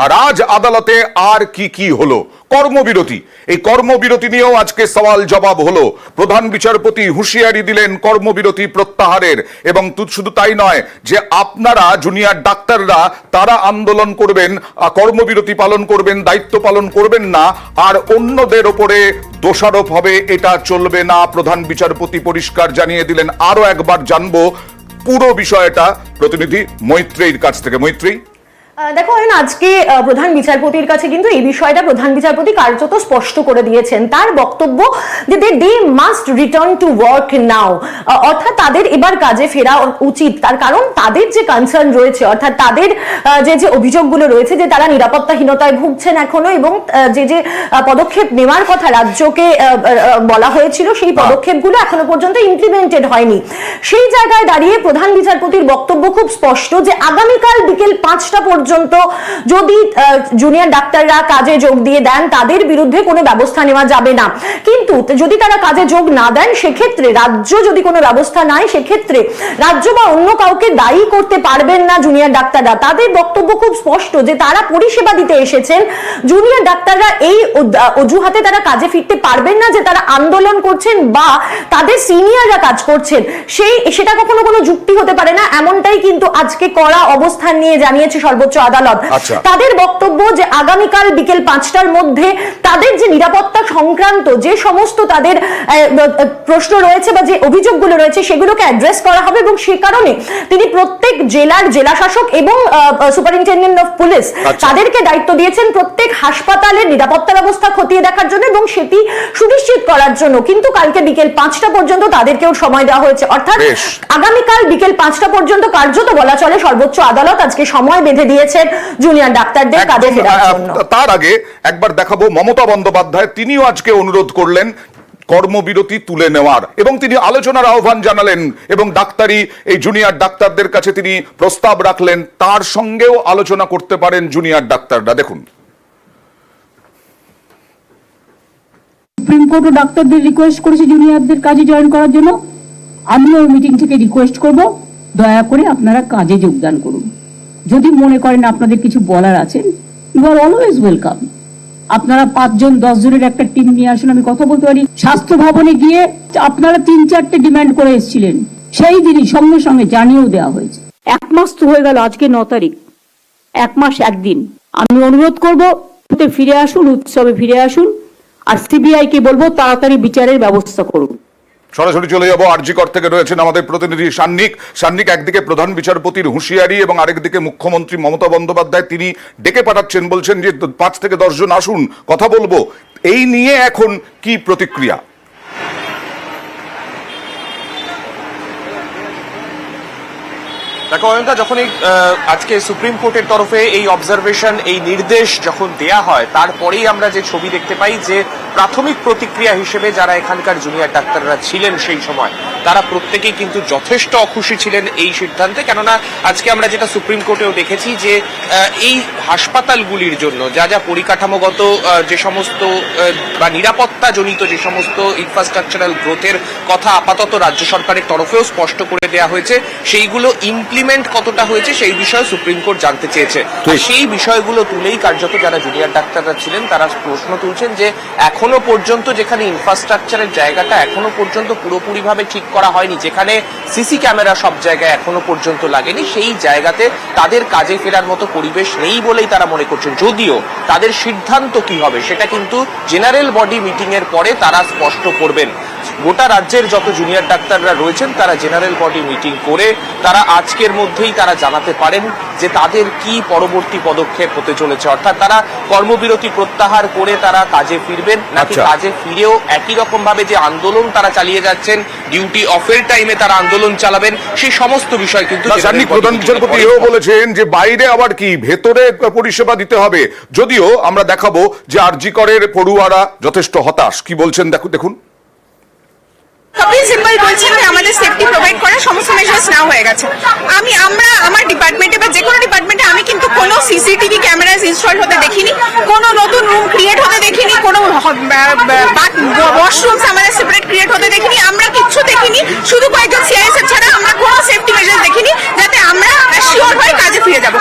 আর আজ আদালতে আর কি হলো? কর্মবিরতি। এই কর্মবিরতি নিয়েও আজকে সওয়াল জবাব হলো। প্রধান বিচারপতি হুঁশিয়ারি দিলেন কর্মবিরতি প্রত্যাহারের, এবং শুধু তাই নয় যে আপনারা জুনিয়র ডাক্তাররা তারা আন্দোলন করবেন, কর্মবিরতি পালন করবেন, দায়িত্ব পালন করবেন না, আর অন্যদের ওপরে দোষারোপ হবে, এটা চলবে না। প্রধান বিচারপতি পরিষ্কার জানিয়ে দিলেন। আরো একবার জানবো পুরো বিষয়টা প্রতিনিধি মৈত্রীর কাছ থেকে। মৈত্রী, দেখো আজকে প্রধান বিচারপতির কাছে কিন্তু এই বিষয়টা প্রধান বিচারপতি কার্যত স্পষ্ট করে দিয়েছেন। তার বক্তব্য যে they must return to work now, অর্থাৎ তাদের এবার কাজে ফেরা উচিত। তার কারণ তাদের যে কনসার্ন রয়েছে, অর্থাৎ তাদের যে অভিযোগগুলো রয়েছে যে তারা নিরাপত্তাহীনতায় ভুগছেন এখনো, এবং যে পদক্ষেপ নেওয়ার কথা রাজ্যকে বলা হয়েছিল সেই পদক্ষেপগুলো এখনো পর্যন্ত ইমপ্লিমেন্টেড হয়নি। সেই জায়গায় দাঁড়িয়ে প্রধান বিচারপতির বক্তব্য খুব স্পষ্ট যে আগামীকাল বিকেল 5টা পর্যন্ত যদি জুনিয়র ডাক্তাররা কাজে যোগ দিয়ে দেন তাদের বিরুদ্ধে কোনো ব্যবস্থা নেওয়া যাবে না। কিন্তু যদি তারা কাজে যোগ না দেন সেক্ষেত্রে রাজ্য যদি কোনো ব্যবস্থা নেয় সেক্ষেত্রে রাজ্য বা অন্য কাউকে দায়ী করতে পারবেন না জুনিয়র ডাক্তাররা। তাদের বক্তব্য খুব স্পষ্ট যে তারা পরিষেবা দিতে এসেছেন, জুনিয়র ডাক্তাররা এই অজুহাতে তারা কাজে ফিরতে পারবেন না যে তারা আন্দোলন করছেন বা তাদের সিনিয়ররা কাজ করছেন, সেটা কখনো কোনো যুক্তি হতে পারে না। এমনটাই কিন্তু আজকে কড়া অবস্থান নিয়ে জানিয়েছে সর্বোচ্চ আদালত। তাদের বক্তব্য যে আগামীকাল বিকেল 5টার মধ্যে তাদের যে নিরাপত্তা সংক্রান্ত যে সমস্ত তাদের প্রশ্ন রয়েছে বা যে অভিযোগগুলো রয়েছে সেগুলোকে অ্যাড্রেস করা হবে, এবং সে কারণে তিনি প্রত্যেক জেলার জেলাশাসক এবং সুপারিনটেন্ডেন্ট অফ পুলিশ তাদেরকে দায়িত্ব দিয়েছেন প্রত্যেক হাসপাতালের নিরাপত্তা ব্যবস্থা খতিয়ে দেখার জন্য এবং সেটি সুনিশ্চিত করার জন্য। কিন্তু কালকে বিকেল 5টা পর্যন্ত তাদেরকেও সময় দেওয়া হয়েছে, অর্থাৎ আগামীকাল বিকেল 5টা পর্যন্ত কার্যত বলা চলে সর্বোচ্চ আদালত আজকে সময় বেঁধে দিয়েছেন জুনিয়র ডাক্তারদের কাজে ফেরার জন্য। তার আগে একবার দেখাবো মমতা বন্দ্যোপাধ্যায়, তিনিও আজকে অনুরোধ করলেন কর্মবিরতি তুলে নেওয়ার, এবং তিনি আলোচনার আহ্বান জানালেন এবং ডাক্তারি এই জুনিয়র ডাক্তারদের কাছে তিনি প্রস্তাব রাখলেন তার সঙ্গেও আলোচনা করতে পারেন জুনিয়র ডাক্তাররা। দেখুন, সুপ্রিম কোর্ট ডাক্তারদের রিকোয়েস্ট করেছে জুনিয়রদের কাজে জয়েন করার জন্য। আমিও মিটিং থেকে রিকোয়েস্ট করব, দয়া করে আপনারা কাজে যোগদান করুন। যদি মনে করেন আপনাদের কিছু বলার আছে, ইউ আর অলওয়েজ ওয়েলকাম। আপনারা 5 জন 10 জনের একটা টিম নিয়ে আসুন, আমি কথা বলতে পারি। স্বাস্থ্য ভবনে গিয়ে আপনারা 3-4টে ডিমান্ড করে এসেছিলেন, সেই দিনই সঙ্গে সঙ্গে জানিয়েও দেওয়া হয়েছে। 1 মাস তো হয়ে গেল, আজকে 9 তারিখ, 1 মাস 1 দিন। আমি অনুরোধ করব ফিরে আসুন, উৎসবে ফিরে আসুন, আর সিবিআই কে বলবো তাড়াতাড়ি বিচারের ব্যবস্থা করুন। সরাসরি চলে যাবো আরজিকর থেকে রয়েছেন আমাদের প্রতিনিধি সান্নিক। একদিকে প্রধান বিচারপতির হুঁশিয়ারি এবং আরেকদিকে মুখ্যমন্ত্রী মমতা বন্দ্যোপাধ্যায় তিনি ডেকে পাঠাচ্ছেন, বলছেন যে 5 থেকে 10 জন আসুন, কথা বলবো। এই নিয়ে এখন কি প্রতিক্রিয়া? দেখো অয়ঙ্কা, যখন আজকে সুপ্রিম কোর্টের তরফে এই অবজারভেশন, এই নির্দেশ যখন দেয়া হয়, তারপরেই আমরা যে ছবি দেখতে পাই যে প্রাথমিক প্রতিক্রিয়া হিসেবে যারা এখানকার জুনিয়র ডাক্তাররা ছিলেন সেই সময় তারা প্রত্যেকেই কিন্তু যথেষ্ট অখুশি ছিলেন এই সিদ্ধান্তে। কেননা আজকে আমরা যেটা সুপ্রিম কোর্টেও দেখেছি যে এই হাসপাতালগুলির জন্য যা যা পরিকাঠামোগত যে সমস্ত বা নিরাপত্তাজনিত যে সমস্ত ইনফ্রাস্ট্রাকচারাল গ্রোথের কথা আপাতত রাজ্য সরকারের তরফেও স্পষ্ট করে দেওয়া হয়েছে, সেইগুলো ইমপ্লিমেন্ট কতটা হয়েছে সেই বিষয়ে সুপ্রিম কোর্ট জানতে চেয়েছে। সেই বিষয়গুলো তুলেই কার্যত যারা জুনিয়র ডাক্তাররা ছিলেন তারা প্রশ্ন তুলছেন যে এখনো পর্যন্ত যেখানে ইনফ্রাস্ট্রাকচারের জায়গাটা এখনো পর্যন্ত পুরোপুরিভাবে ঠিক করা হয়নি, যেখানে সিসি ক্যামেরা সব জায়গায় এখনো পর্যন্ত লাগেনি, সেই জায়গাতে তাদের কাজে ফেরার মতো পরিবেশ নেই বলেই তারা মনে করছেন। যদিও তাদের সিদ্ধান্ত কি হবে সেটা কিন্তু জেনারেল বডি মিটিং এর পরে তারা স্পষ্ট করবেন। গোটা রাজ্যের যত জুনিয়র ডাক্তাররা রয়েছেন তারা জেনারেল বডি মিটিং করে তারা আজকের মধ্যেই তারা জানাতে পারেন যে তাদের কি পরবর্তী পদক্ষেপ হতে চলেছে, অর্থাৎ তারা কর্মবিরতি প্রত্যাহার করে তারা কাজে ফিরবেন নাকি কাজে ফিরেও একই রকম ভাবে যে আন্দোলন তারা চালিয়ে যাচ্ছেন, ডিউটি অফের টাইমে তারা আন্দোলন চালাবেন, সেই সমস্ত বিষয় কিন্তু প্রধান বিচারপতি এও বলেছেন যে বাইরে আবার কি ভেতরে পরিষেবা দিতে হবে। যদিও আমরা দেখাবো যে আরজিকরের পড়ুয়ারা যথেষ্ট হতাশ, কি বলছেন দেখুন। কপিল সিব্বল বলছেন যে আমাদের সেফটি প্রোভাইড করার সমস্ত মেজার্স নেওয়া হয়ে গেছে। আমার ডিপার্টমেন্টে বা যে কোনো ডিপার্টমেন্টে আমি কিন্তু কোনো সিসিটিভি ক্যামেরাস ইনস্টল হতে দেখিনি, কোনো নতুন রুম ক্রিয়েট হতে দেখিনি, কোনো ওয়াশরুমস আমাদের সেপারেট ক্রিয়েট হতে দেখিনি, আমরা কিচ্ছু দেখিনি। শুধু কয়েকজন সিআইএসএফ ছাড়া আমরা কোনো সেফটি মেজার্স দেখিনি যাতে আমরা শিওর হয়ে কাজে ফিরে যাব।